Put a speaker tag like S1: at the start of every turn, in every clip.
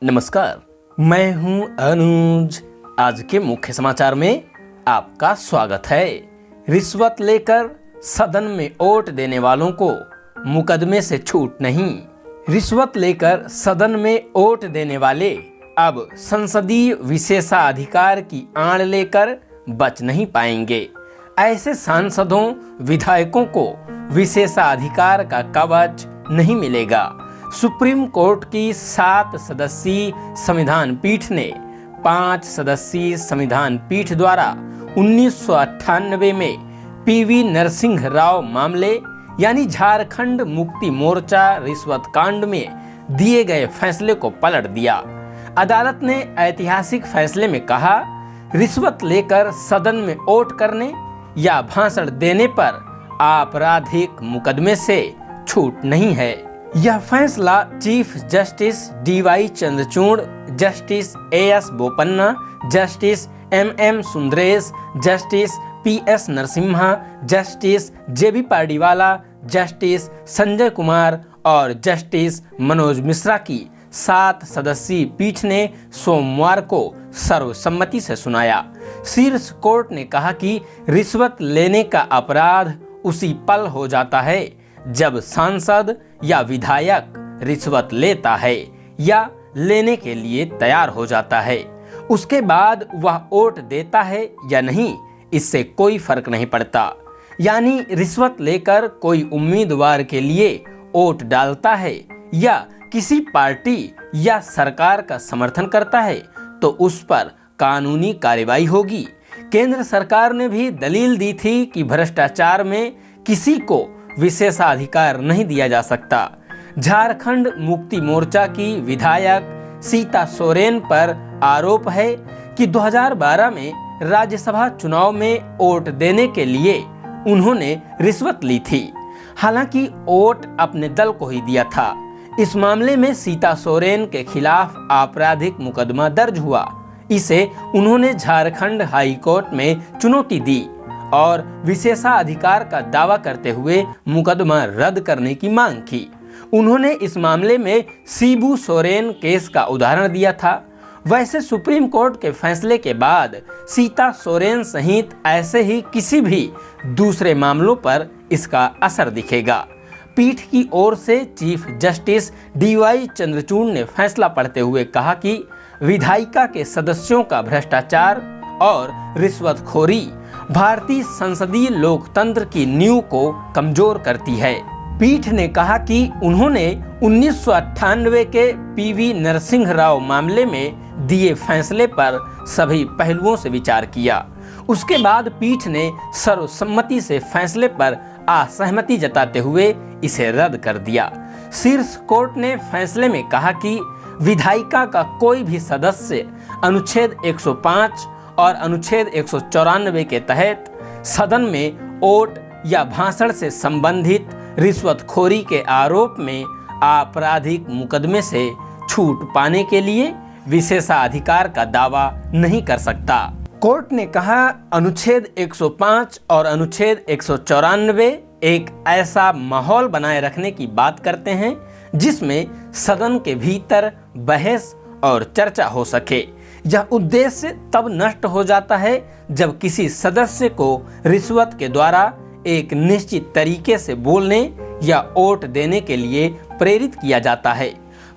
S1: नमस्कार, मैं हूं अनुज। आज के मुख्य समाचार में आपका स्वागत है। रिश्वत लेकर सदन में वोट देने वालों को मुकदमे से छूट नहीं। रिश्वत लेकर सदन में वोट देने वाले अब संसदीय विशेषाधिकार की आड़ लेकर बच नहीं पाएंगे। ऐसे सांसदों विधायकों को विशेषाधिकार का कवच नहीं मिलेगा। सुप्रीम कोर्ट की 7 सदस्यीय संविधान पीठ ने 5 सदस्यीय संविधान पीठ द्वारा 1998 में पीवी नरसिंह राव मामले यानी झारखंड मुक्ति मोर्चा रिश्वत कांड में दिए गए फैसले को पलट दिया। अदालत ने ऐतिहासिक फैसले में कहा, रिश्वत लेकर सदन में वोट करने या भाषण देने पर आपराधिक मुकदमे से छूट नहीं है। यह फैसला chief justice DY Chandrachud, justice AS Bopanna, justice MM Sundaresh, justice PS Narasimha, justice JB Pardiwala, justice Sanjay Kumar और जस्टिस मनोज मिश्रा की 7 सदस्यीय पीठ ने सोमवार को सर्वसम्मति से सुनाया। शीर्ष कोर्ट ने कहा कि रिश्वत लेने का अपराध उसी पल हो जाता है जब सांसद या विधायक रिश्वत लेता है या लेने के लिए तैयार हो जाता है। उसके बाद वह वोट देता है या नहीं, इससे कोई फर्क नहीं पड़ता। यानी रिश्वत लेकर कोई उम्मीदवार के लिए वोट डालता है या किसी पार्टी या सरकार का समर्थन करता है तो उस पर कानूनी कार्रवाई होगी। केंद्र सरकार ने भी दलील दी थी कि भ्रष्टाचार में किसी को विशेषाधिकार नहीं दिया जा सकता। झारखंड मुक्ति मोर्चा की विधायक सीता सोरेन पर आरोप है कि 2012 में राज्यसभा चुनाव में वोट देने के लिए उन्होंने रिश्वत ली थी। हालांकि वोट अपने दल को ही दिया था। इस मामले में सीता सोरेन के खिलाफ आपराधिक मुकदमा दर्ज हुआ। इसे उन्होंने झारखंड हाई कोर्ट में चुनौती दी और विशेषाधिकार का दावा करते हुए मुकदमा रद्द करने की मांग की। उन्होंने इस मामले में शिबू सोरेन केस का उदाहरण दिया था। वैसे सुप्रीम कोर्ट के फैसले के बाद सीता सोरेन सहित ऐसे ही किसी भी दूसरे मामलों पर इसका असर दिखेगा। पीठ की ओर से चीफ जस्टिस डीवाई चंद्रचूड़ ने फैसला पढ़ते हुए कहा कि विधायिका के सदस्यों का भ्रष्टाचार और रिश्वतखोरी भारतीय संसदीय लोकतंत्र की नींव को कमजोर करती है। पीठ ने कहा कि उन्होंने 1998 के पीवी नरसिंह राव मामले में दिए फैसले पर सभी पहलुओं से विचार किया। उसके बाद पीठ ने सर्वसम्मति से फैसले पर असहमति जताते हुए इसे रद्द कर दिया। शीर्ष कोर्ट ने फैसले में कहा कि विधायिका का कोई भी सदस्य अनुच्छेद 105 और अनुच्छेद 194 के तहत सदन में वोट या भाषण से संबंधित रिश्वतखोरी के आरोप में आपराधिक मुकदमे से छूट पाने के लिए विशेषाधिकार का दावा नहीं कर सकता। कोर्ट ने कहा, अनुच्छेद 105 और अनुच्छेद 194 एक ऐसा माहौल बनाए रखने की बात करते हैं जिसमें सदन के भीतर बहस और चर्चा हो सके। यह उद्देश्य तब नष्ट हो जाता है जब किसी सदस्य को रिश्वत के द्वारा एक निश्चित तरीके से बोलने या वोट देने के लिए प्रेरित किया जाता है।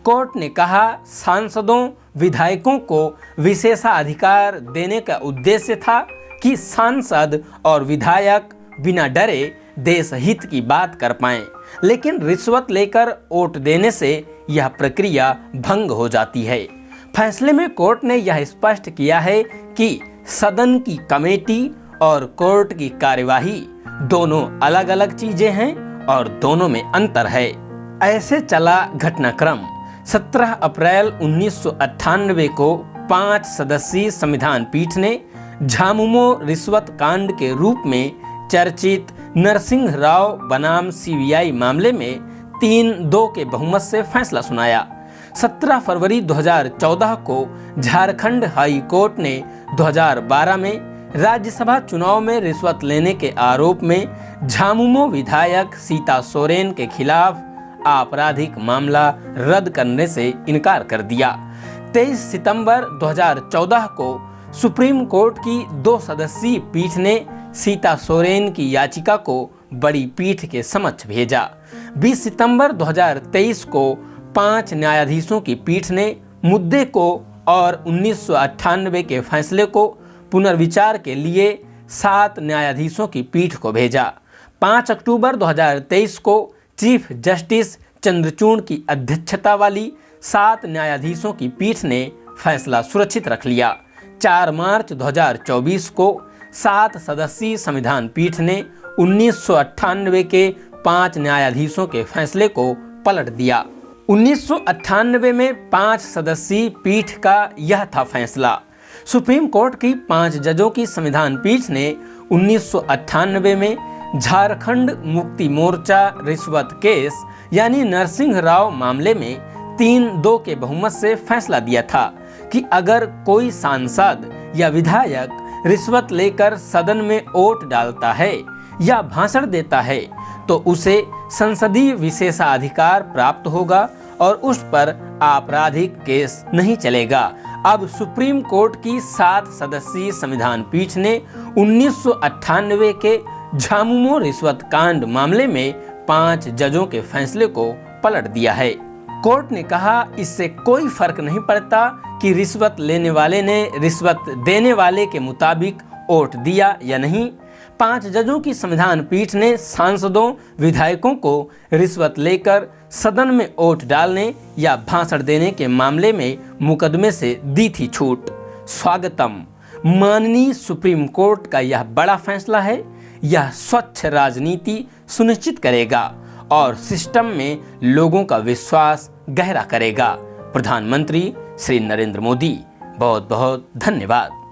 S1: कोर्ट ने कहा, सांसदों विधायकों को विशेषाधिकार देने का उद्देश्य था कि सांसद और विधायक बिना डरे देश हित की बात कर पाएं, लेकिन रिश्वत लेकर वोट देने से यह प्रक्रिया भंग हो जाती है। फैसले में कोर्ट ने यह स्पष्ट किया है कि सदन की कमेटी और कोर्ट की कार्यवाही दोनों अलग अलग चीजें हैं और दोनों में अंतर है। ऐसे चला घटनाक्रम। 17 अप्रैल 1998 को 5 सदस्यीय संविधान पीठ ने झामुमो रिश्वत कांड के रूप में चर्चित नरसिंह राव बनाम सीबीआई मामले में 3-2 के बहुमत से फैसला सुनाया। 17 फरवरी 2014 को झारखंड हाई कोर्ट ने 2012 में राज्यसभा चुनाव में रिश्वत लेने के आरोप में झामुमो विधायक सीता सोरेन के खिलाफ आपराधिक मामला रद्द करने से इनकार कर दिया। 23 सितंबर 2014 को सुप्रीम कोर्ट की 2 सदस्यीय पीठ ने सीता सोरेन की याचिका को बड़ी पीठ के समक्ष भेजा। 20 सितंबर 2023 को 5 न्यायाधीशों की पीठ ने मुद्दे को और 1998 के फैसले को पुनर्विचार के लिए 7 न्यायाधीशों की पीठ को भेजा। 5 अक्टूबर 2023 को चीफ जस्टिस चंद्रचूड़ की अध्यक्षता वाली 7 न्यायाधीशों की पीठ ने फैसला सुरक्षित रख लिया। 4 मार्च 2024 को 7 सदस्यीय संविधान पीठ ने 1998 के 5 न्यायाधीशों के फैसले को पलट दिया। 1998 में 5 सदस्यीय पीठ का यह था फैसला। सुप्रीम कोर्ट की 5 जजों की संविधान पीठ ने 1998 में झारखंड मुक्ति मोर्चा रिश्वत केस यानी नरसिंह राव मामले में 3-2 के बहुमत से फैसला दिया था कि अगर कोई सांसद या विधायक रिश्वत लेकर सदन में वोट डालता है या भाषण देता है तो उसे संसदीय विशेषाधिकार प्राप्त होगा और उस पर आपराधिक केस नहीं चलेगा। अब सुप्रीम कोर्ट की 7 सदस्यीय संविधान पीठ ने 1998 के झामुमो रिश्वत कांड मामले में 5 जजों के फैसले को पलट दिया है। कोर्ट ने कहा इससे कोई फर्क नहीं पड़ता कि रिश्वत लेने वाले ने रिश्वत देने वाले के मुताबिक वोट दिया या नहीं। 5 जजों की संविधान पीठ ने सांसदों विधायकों को रिश्वत लेकर सदन में वोट डालने या भाषण देने के मामले में मुकदमे से दी थी छूट। स्वागतम। माननीय सुप्रीम कोर्ट का यह बड़ा फैसला है। यह स्वच्छ राजनीति सुनिश्चित करेगा और सिस्टम में लोगों का विश्वास गहरा करेगा। प्रधानमंत्री श्री नरेंद्र मोदी, बहुत बहुत धन्यवाद।